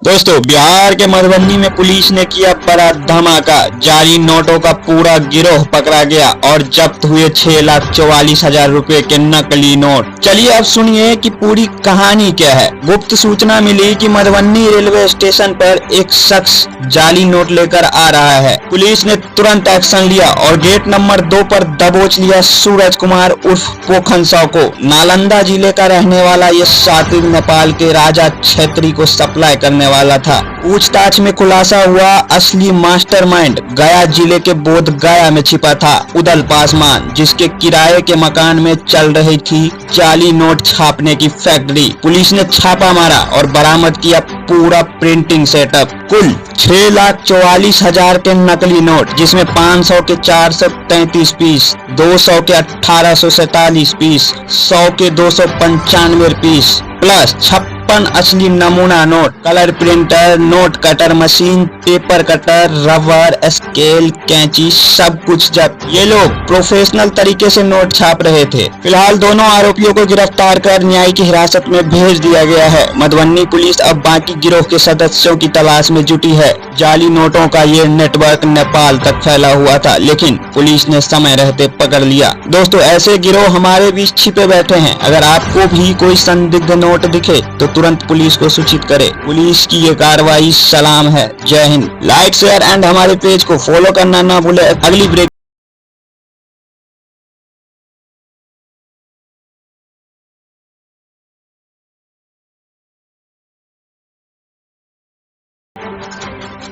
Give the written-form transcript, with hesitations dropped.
दोस्तों, बिहार के मधुबनी में पुलिस ने किया बड़ा धमाका। जाली नोटों का पूरा गिरोह पकड़ा गया और जब्त हुए 6,44,000 रुपए के नकली नोट। चलिए अब सुनिए कि पूरी कहानी क्या है। गुप्त सूचना मिली कि मधुबनी रेलवे स्टेशन पर एक शख्स जाली नोट लेकर आ रहा है। पुलिस ने तुरंत एक्शन लिया और गेट नंबर 2 पर दबोच लिया सूरज कुमार उर्फ पोखन साव को। नालंदा जिले का रहने वाला ये शातिर नेपाल के राजा छेत्री को सप्लाई करने वाला था। पूछताछ में खुलासा हुआ असली मास्टरमाइंड गया जिले के बोध गया में छिपा था उदल पासवान, जिसके किराए के मकान में चल रही थी जाली नोट छापने की फैक्ट्री। पुलिस ने छापा मारा और बरामद किया पूरा प्रिंटिंग सेटअप। कुल 6,44,000 के नकली नोट, जिसमें 500 के 433 पीस, 200 के 1,847 पीस, 100 के 295 पीस प्लस 56 असली नमूना note, colour printer, note cutter machine, paper cutter, rubber, scale, कैंची, सब कुछ जब्त। ये लोग प्रोफेशनल तरीके से नोट छाप रहे थे। फिलहाल दोनों आरोपियों को गिरफ्तार कर न्यायिक हिरासत में भेज दिया गया है। मधुबनी पुलिस अब बाकी गिरोह के सदस्यों की तलाश में जुटी है। जाली नोटों का ये नेटवर्क नेपाल तक फैला हुआ था, लेकिन पुलिस ने समय रहते पकड़ लिया। दोस्तों, ऐसे गिरोह हमारे बीच छिपे बैठे हैं। अगर आपको भी कोई संदिग्ध नोट दिखे तो तुरंत पुलिस को सूचित करें। पुलिस की ये कार्रवाई सलाम है। जय हिंद। लाइक, शेयर एंड हमारे पेज को फॉलो करना ना भूले। अगली ब्रेक